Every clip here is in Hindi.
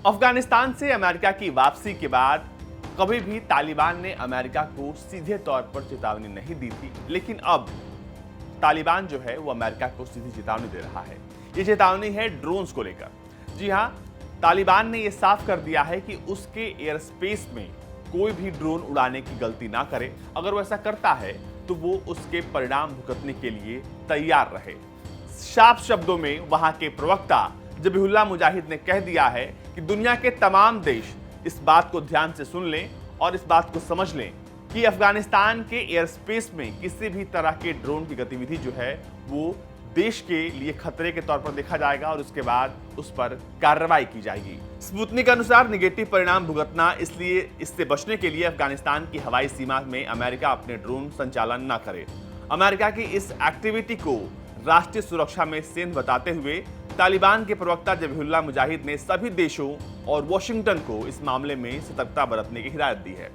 अफगानिस्तान से अमेरिका की वापसी के बाद कभी भी तालिबान ने अमेरिका को सीधे तौर पर चेतावनी नहीं दी थी, लेकिन अब तालिबान जो है वो अमेरिका को सीधी चेतावनी दे रहा है। ये चेतावनी है ड्रोन्स को लेकर। जी हां, तालिबान ने यह साफ कर दिया है कि उसके एयर स्पेस में कोई भी ड्रोन उड़ाने की गलती ना करे। अगर वो ऐसा करता है तो वो उसके परिणाम भुगतने के लिए तैयार रहे। साफ शब्दों में वहां के प्रवक्ता जबीहुल्लाह मुजाहिद ने कह दिया है कि दुनिया के तमाम देश इस बात को ध्यान से सुन लें और इस बात को समझ लें कि अफगानिस्तान के एयर स्पेस में किसी भी तरह के ड्रोन की गतिविधि जो है वो देश के लिए खतरे के तौर पर देखा जाएगा और उसके बाद उस पर कार्रवाई की जाएगी। स्पुतनिक के अनुसार निगेटिव परिणाम भुगतना, इसलिए इससे बचने के लिए अफगानिस्तान की हवाई सीमा में अमेरिका अपने ड्रोन संचालन न करे। अमेरिका की इस एक्टिविटी को राष्ट्रीय सुरक्षा में सेंध बताते हुए तालिबान के प्रवक्ता जबीहुल्लाह मुजाहिद ने सभी देशों और वॉशिंगटन को इस मामले में सतर्कता बरतने की हिदायत दी है।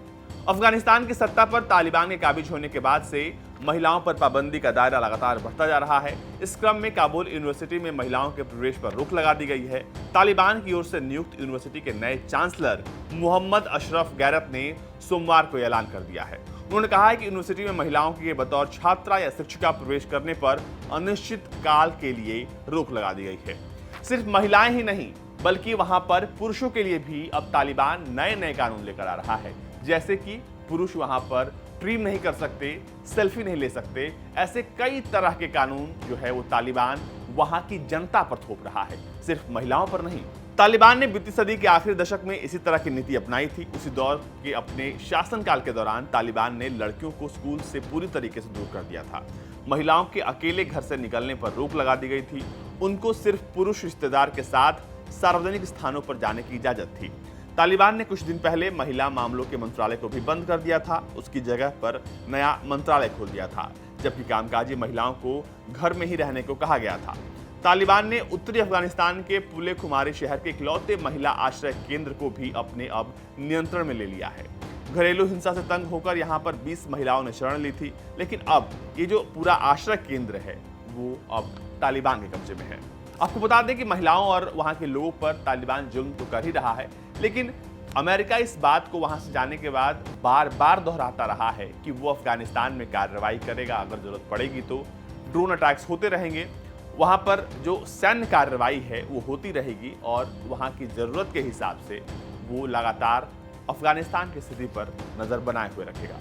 अफगानिस्तान की सत्ता पर तालिबान के काबिज होने के बाद से महिलाओं पर पाबंदी का दायरा लगातार बढ़ता जा रहा है। इस क्रम में काबुल यूनिवर्सिटी में महिलाओं के प्रवेश पर रोक लगा दी गई है। तालिबान की ओर से नियुक्त यूनिवर्सिटी के नए चांसलर मोहम्मद अशरफ गैरत ने सोमवार को ऐलान कर दिया है। उन्होंने कहा है कि यूनिवर्सिटी में महिलाओं के बतौर छात्रा या शिक्षिका प्रवेश करने पर अनिश्चित काल के लिए रोक लगा दी गई है। सिर्फ महिलाएं ही नहीं बल्कि वहां पर पुरुषों के लिए भी अब तालिबान नए नए कानून लेकर आ रहा है, जैसे कि पुरुष वहां पर ट्रीम नहीं कर सकते, सेल्फी नहीं ले सकते। ऐसे कई तरह के कानून जो है वो तालिबान वहां की जनता पर थोप रहा है, सिर्फ महिलाओं पर नहीं। तालिबान ने बीती सदी के आखिरी दशक में इसी तरह की नीति अपनाई थी। उसी दौर के अपने शासनकाल के दौरान तालिबान ने लड़कियों को स्कूल से पूरी तरीके से दूर कर दिया था। महिलाओं के अकेले घर से निकलने पर रोक लगा दी गई थी। उनको सिर्फ पुरुष रिश्तेदार के साथ सार्वजनिक स्थानों पर जाने की इजाजत थी। तालिबान ने कुछ दिन पहले महिला मामलों के मंत्रालय को भी बंद कर दिया था। उसकी जगह पर नया मंत्रालय खोल दिया था, जबकि कामकाजी महिलाओं को घर में ही रहने को कहा गया था। तालिबान ने उत्तरी अफगानिस्तान के पुले खुमारी शहर के इकलौते महिला आश्रय केंद्र को भी अपने अब नियंत्रण में ले लिया है। घरेलू हिंसा से तंग होकर यहां पर 20 महिलाओं ने शरण ली थी, लेकिन अब ये जो पूरा आश्रय केंद्र है वो अब तालिबान के कब्जे में है। आपको बता दें कि महिलाओं और वहां के लोगों पर तालिबान जुल्म तो कर ही रहा है, लेकिन अमेरिका इस बात को वहां से जाने के बाद बार बार दोहराता रहा है कि वो अफगानिस्तान में कार्रवाई करेगा। अगर जरूरत पड़ेगी तो ड्रोन अटैक्स होते रहेंगे, वहां पर जो सैन्य कार्रवाई है वो होती रहेगी और वहां की जरूरत के हिसाब से वो लगातार अफगानिस्तान की स्थिति पर नजर बनाए हुए रखेगा।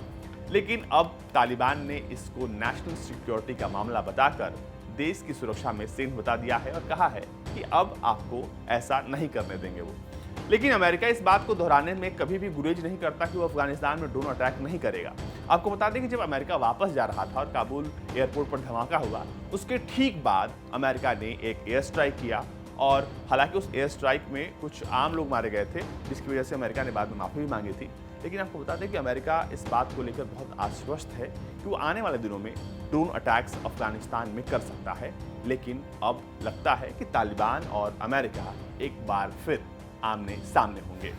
लेकिन अब तालिबान ने इसको नेशनल सिक्योरिटी का मामला बताकर देश की सुरक्षा में सेंध बता दिया है और कहा है कि अब आपको ऐसा नहीं करने देंगे वो। लेकिन अमेरिका इस बात को दोहराने में कभी भी गुरेज नहीं करता कि वो अफगानिस्तान में ड्रोन अटैक नहीं करेगा। आपको बता दें कि जब अमेरिका वापस जा रहा था और काबुल एयरपोर्ट पर धमाका हुआ, उसके ठीक बाद अमेरिका ने एक एयर स्ट्राइक किया और हालांकि उस एयर स्ट्राइक में कुछ आम लोग मारे गए थे, जिसकी वजह से अमेरिका ने बाद में माफी भी मांगी थी। लेकिन आपको बता दें कि अमेरिका इस बात को लेकर बहुत आश्वस्त है कि वो आने वाले दिनों में ड्रोन अटैक्स अफगानिस्तान में कर सकता है। लेकिन अब लगता है कि तालिबान और अमेरिका एक बार फिर आमने सामने होंगे।